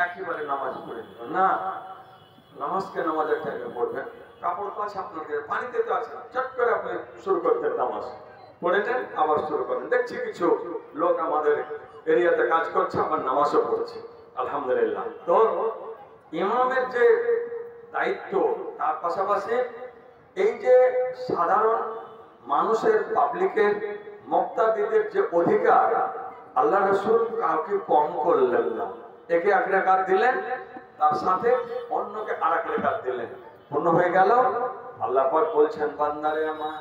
একেবারে নামাজ পড়ে দিল না। নামাজকে নামাজের টাইমে পড়বেন, কাপড় তো আছে আপনাকে, পানিতে তো আছে, চট করে আপনি শুরু করতেন নামাজ পড়ে নেন, আবার শুরু করেন। দেখছি কিছু লোক আমাদের এরিয়াতে কাজ করছে, আবার নামাজও পড়ছে, আলহামদুলিল্লাহ। তো ইমামের যে দায়িত্ব, তার পাশাপাশি এই যে সাধারণ মানুষের, পাবলিকের, মুক্তাদিদের যে অধিকার, আল্লাহ রাসূল কাউকে কম করলেন না। একে এক রাকাত দিলেন, তার সাথে অন্যকে আরেক রাকাত দিলেন, পূর্ণ হয়ে গেল। আল্লাহ পাক বলছেন, বান্দারে আমার,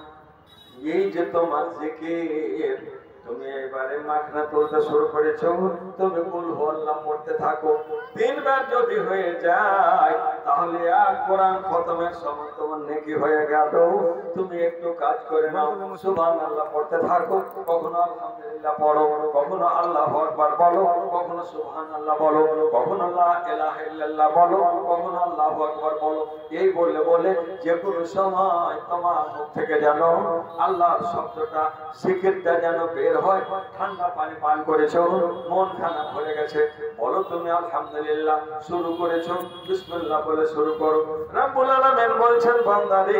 এই যে তোমার জিকির, তুমি এবারে মাখনা তুলতে শুরু করেছো, তুমি কুল হু আল্লাহ পড়তে থাকো। 3 বার যদি হয়ে যায় তাহলে আর কোরআন খতমের সমান তোমার নেকি হয়ে গেল। তুমি একটু কাজ করে নাও, সুবহানাল্লাহ পড়তে থাকো, কখনো আলহামদুলিল্লাহ পড়ো, কখনো আল্লাহু আকবার বলো, কখনো সুবহানাল্লাহ বলো, কখনো লা ইলাহা ইল্লাল্লাহ বলো, কখনো আল্লাহু আকবার বলো। এই বলে বলে যে কোনো সময় তোমার মুখ থেকে যেন আল্লাহর শব্দটা, জিকিরটা যেন বের হয়। ঠান্ডা পানি পান করেছো, মন খারাপ হয়ে গেছে, বলো তুমি আলহামদুলিল্লাহ, শুরু করেছো, বিসমিল্লাহ বলে শুরু করো। রব্বুল আলামিন বলছেন, বান্দারে,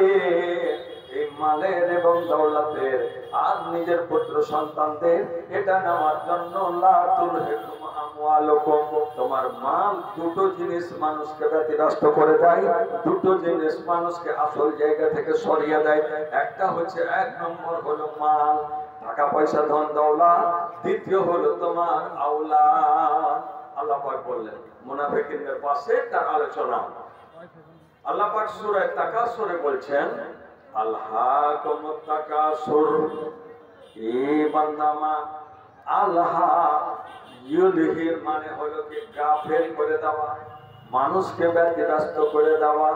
এই মালের এবং দৌলতের আর নিজের পুত্র সন্তানদের এটা নেওয়ার জন্য লা তুলহিকুম আমওয়ালুকুম, তোমার মাল দুটো জিনিস মানুষকে ব্যতিব্যস্ত করে দেয়, দুটো জিনিস মানুষকে আসল জায়গা থেকে সরিয়ে দেয়। একটা হচ্ছে, 1 নম্বর হলো মাল, টাকা পয়সা, ধন দৌলত। দ্বিতীয় হলো তোমার আওলাদ। আল্লাহ পাক বললেন মুনাফিকিনদের পাশে তার আলোচনা। আল্লাহ পাক সূরা তাকাসুরে বলছেন, আলহাকুমুত তাকাসুর, এ বান্দামা, আল্লাহ ইউলহির মানে হলো কি গাফেল করে দেওয়া, মানুষকে ব্যতিব্যস্ত করে দেওয়া,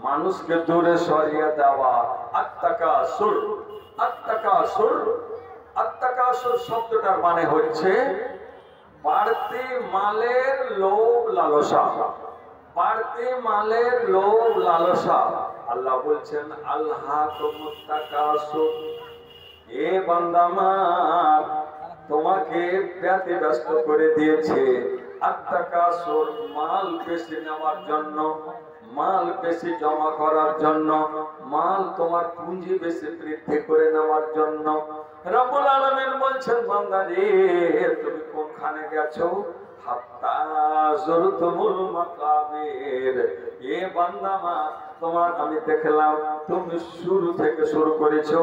মানুষকে দূরে সরিয়ে দেওয়া। আত-তাকাসুর, আত-তাকাসুর, আত-তাকাসুর শব্দটার মানে হচ্ছে বাড়তি মালের লোভ লালসা, বাড়তি মালের লোভ লালসা। আল্লাহ বলছেন, আলহাকুমুত তাকাসুর, এ বান্দামার, তোমাকে ব্যতিব্যস্ত করে দিয়েছে আত-তাকাসুর, মাল বেশি নেওয়ার জন্য, মাল বেশি জমা করার জন্য, মাল তোমার পুঁজি বেশি বৃদ্ধি করে নেওয়ার জন্য। রব্বুল আলামিন বলছেন, বান্দারে, তুমি কোনখানে গেছো? হাত্তা যুরতুমুল মাকাবির, এ বান্দামা, তোমার আমি দেখলাম তুমি শুরু থেকে শুরু করেছো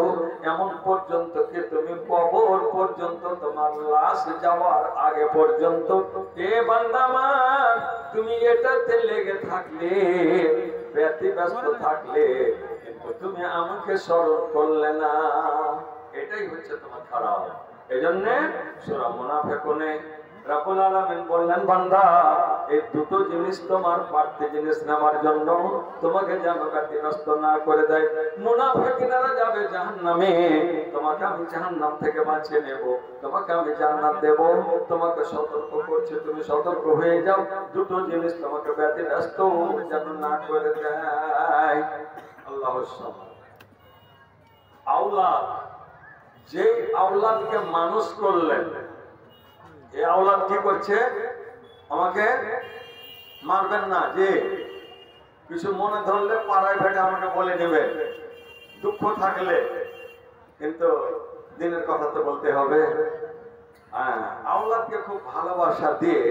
এমন পর্যন্ত কি তুমি কবর পর্যন্ত, তোমার লাশ যাওয়ার আগে পর্যন্ত, এ বান্দামা, তুমি এটাতে লেগে থাকলে, ব্যতিব্যস্ত থাকলে, কিন্তু তুমি আমাকে স্মরণ করলে না। এটাই হচ্ছে তোমার খারাপ। এজন্য সূরা মুনাফিকুনে রব্বুল আলামিন বললেন, বান্দা, এই দুটো জিনিস তোমার বাড়তি জিনিস নেওয়ার জন্য তোমাকে যেন ব্যতিব্যস্ত না করে দেয়। মুনাফিকরা যাবে জাহান্নামে, তোমাকে আমি জাহান্নাম থেকে বাঁচিয়ে নেব, তোমাকে আমি জান্নাত দেব। তোমাকে সতর্ক করছে, তুমি সতর্ক হয়ে যাও, দুটো জিনিস তোমাকে ব্যতিব্যস্ত যেন না করে দেয়। আল্লাহর সামনে আওলাদ, যে আওলাদকে মানুষ করলেন, এই আওলাদ কি করছে? আমাকে মারবেন না, যে কিছু মনে ধরলে পাড়ায় ভেটে আমাকে বলে নেবেন, দুঃখ থাকলে, কিন্তু দিনের কথা তো বলতে হবে। হ্যাঁ, আওলাদকে খুব ভালোবাসা দিয়ে,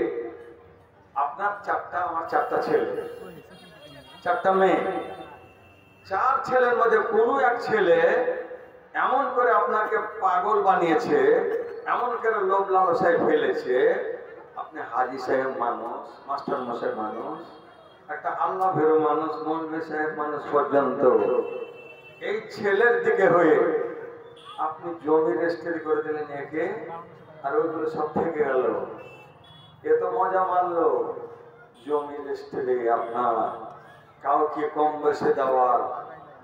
আপনার 4টা, আমার 4টা ছেলে, 4টা মেয়ে, 4 ছেলের মধ্যে কোনো এক ছেলে এমন করে আপনাকে পাগল বানিয়েছে, এমন করে লোভ লালসায় ফেলেছে। আপনি হাজী সাহেব মানুষ, মাস্টার মশাই মানুষ, একটা আল্লাহ ভীরু মানুষ, মৌলভী সাহেব মানুষ পর্যন্ত, এই ছেলের দিকে হয়ে আপনি জমি রেজিস্ট্রি করে দিলেন একে, আর ওইগুলো সব থেকে গেল। এ তো মজা মারলো, জমি রেজিস্ট্রি আপনার, কাউকে কম বয়সে দেওয়ার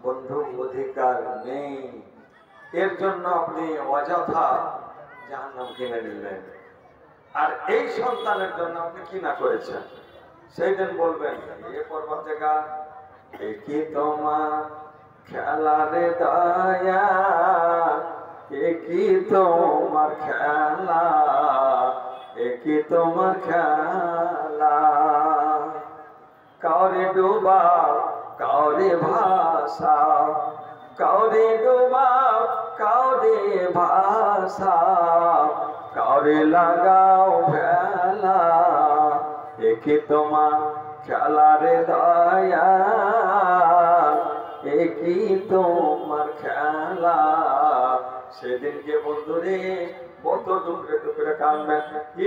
বন্ধু অধিকার নেই। এর জন্য আপনি অযথা জাহান্নাম কিনে নিলেন। আর এই সন্তানের জন্য আপনি কি না করেছেন, সেই দিন বলবেন, এ পরবর্তীকার কি তোমার খেলা রে দয়া, কি তোমার খেলা, কি তোমার খেলা। ডুবা কাউরে ভাষা, কাউরে ডুবা কাউরে ভাষা, কাউরে লাগাও ভেলা, একে তোমার খেলারে দয়া, একই তোমার খেলা। সেদিনকে বন্ধুরে কত টুকরে টুকরে কাঁদবেন।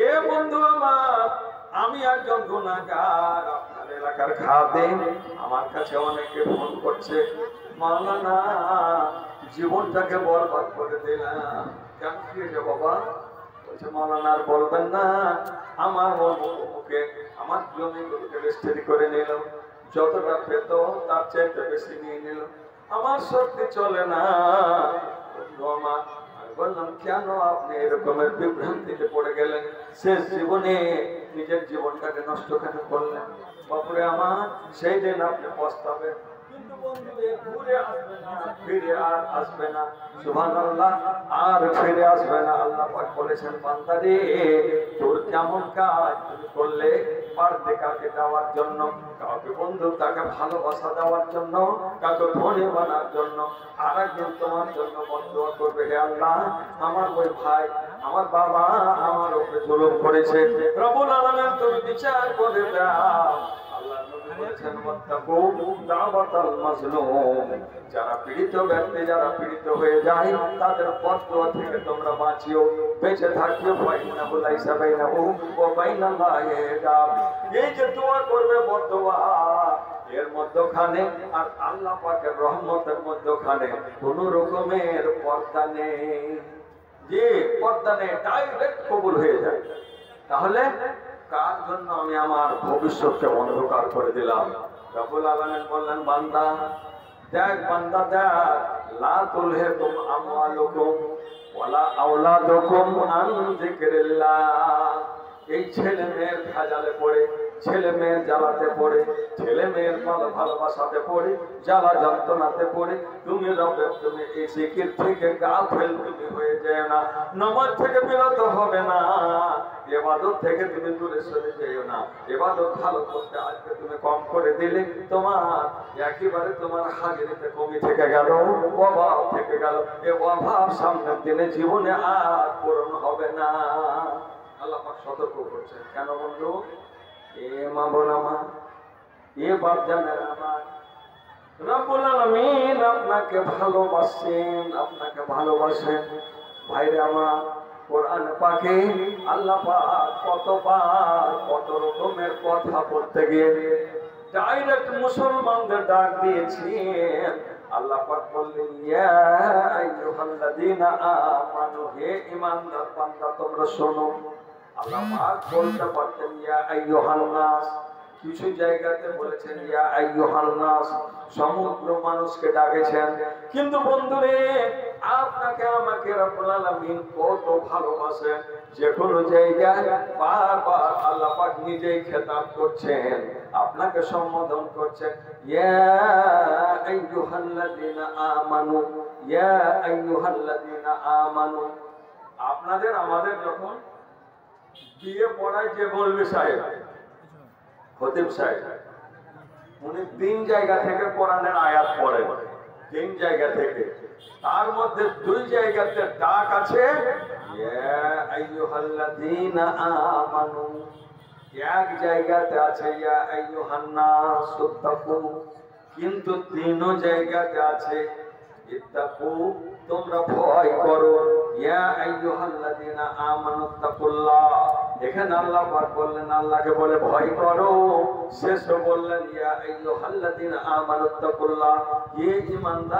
এ বন্ধু আমার, আমি একজন গুনাহগার, আপনার এলাকার খাদেম, আমার কাছে অনেকে ফোন করছে, মাওলানা জীবনটাকে বরবাদ করে দিলাম। কেন কি হয়েছে বাবা? বলছে মাওলানা আর বলবেন না, আমার মুখে আমার জমিগুলোকে রেজিস্ট্রি করে নিল, যতটা পেত তার চাইতে বেশি নিয়ে নিল, আমার সত্যি চলে না। আমার বললাম কেন আপনি এরকমের বিভ্রান্তিতে পড়ে গেলেন, শেষ জীবনে নিজের জীবনটাকে নষ্ট কেন করলেন? বাপুরে আমার, সেই দিন আপনি পস্তাবেন, কিন্তু বন্ধুদের ঘুরে আসবে না, ফিরে আর আসবে না। সুবহানাল্লাহ, আর ফিরে আসবে না। আল্লাহ পাক বলেছেন, বান্দারে তোর কেমন কাজ তুমি করলে, বাড়তে কাকে দেওয়ার জন্য, কাউকে বন্ধু তাকে ভালোবাসা দেওয়ার জন্য, কাউকে ধনী বানার জন্য, আর একজন তোমার জন্য বদদুয়া করবে, হে আল্লাহ আমার ওই ভাই, আমার বাবা আমার উপরে জুলুম করেছে, রব্বুল আলামিন তুমি বিচার করে দাও। আল্লাহ নবী বলেছেন, ওয়াত্তাকু দাওয়াতাল মাজলুম, যারা পীড়িত ব্যক্তি, যারা পীড়িত হয়ে যায় তাদের বদদুয়া থেকে তোমরা বাঁচিও, বেঁচে থাকিও। ফাইন্নাহু লাইসা বাইনাহু ওয়া বাইনাল্লাহি হিজাব। এই যে দোয়া করবে বদদুয়া, এর মধ্যখানে আর আল্লাহ পাকের রহমতের মধ্যখানে কোন রকমের পর্দা নেই। যে পর্দা নেই, ডাইরেক্ট কবুল হয়ে যায়। তাহলে কার জন্য আমি আমার ভবিষ্যৎকে অন্ধকার করে দিলাম? রব্বুল আলামিন বললেন, বান্দা দেখ, বান্দা দেখ, লা তুলহিকুম আমওয়ালুকুম ওয়ালা আওলাদুকুম আন যিকরিল্লাহ। এই ছেলে মেয়ের ভেজালে পড়ে, ছেলে মেয়ের জ্বালাতে পড়ে, ছেলে মেয়ের ভালোবাসাতে পড়ে, জ্বালা যন্ত্রণাতে পড়ে তুমি রবের, তুমি এই জিকির থেকে গাফেল তুমি হয়ে যায় না, নামাজ থেকে বিরত হবে না, ইবাদত থেকে তুমি দূরে সরে যেও না। ইবাদত ভালো করতে আজকে তুমি কম করে দিলে, তোমার একেবারে তোমার হাজিরিতে কমে থেকে গেল, অভাব থেকে গেল। এই অভাব সামনের দিনে জীবনে আর পূরণ হবে না। আল্লাহ পাক সতর্ক করছেন। কেন বন্ধু? এ মা বোন আমার, এ বাপ জানেন আমার, রব্বুল আলামিন আপনাকে ভালোবাসেন, আপনাকে ভালোবাসেন। ভাইরে আমার, কোরআন পাকে আল্লাহ পাক কতবার কত রকমের কথা বলতে গিয়ে ডাইরেক্ট মুসলমানদের ডাক দিয়েছেন। আল্লাহ পাক বললেন, ইয়া আইয়ুহাল্লাযীনা আমানু, হে ঈমানদার বান্দা তোমরা শোনো। আল্লাহ পাক বলতে পারতেন ইয়া আইয়ুহান নাস, কিছু জায়গাতে বলেছেন ইয়া আইয়ুহান নাস, সমগ্র মানুষকে ডাকেছেন। কিন্তু বন্ধুরে, আপনাকে আমাকে রব্বুল আলামিন কত ভালোবাসেন, যে কোনো জায়গায় বারবার আল্লাহ পাক নিজেই খেতাব করছেন, আপনাকে সম্বোধন করছেন, ইয়া আইয়ুহাল্লাযীনা আমানু, ইয়া আইয়ুহাল্লাযীনা আমানু। আপনাদের আমাদের যখন বিয়ে পড়ায় যে বলবে সাহেব, খতিব সাহেব, উনি 3 জায়গা থেকে কোরআনের আয়াত পড়েন, 3 জায়গা থেকে। তার মধ্যে 2 জায়গাতে ডাক আছে ইয়া আইয়ুহাল্লাযীনা আমানু, এক জায়গাতে আছে ইয়া আইয়ুহান নাস ইত্তাকু, কিন্তু 3 জায়গাতে আছে ইত্তাকু, তোমরা ভয় করো। ইয়া আইয়ুহাল্লাযীনা আমানু ইত্তাকুল্লাহ, এখানে আল্লাহ পাক বললেন আল্লাহকে বলে ভয় করো, শেষে বললেন ইয়া আইয়ুহাল্লাযীনা আমানু ইত্তাকুল্লাহ, হে ঈমানদার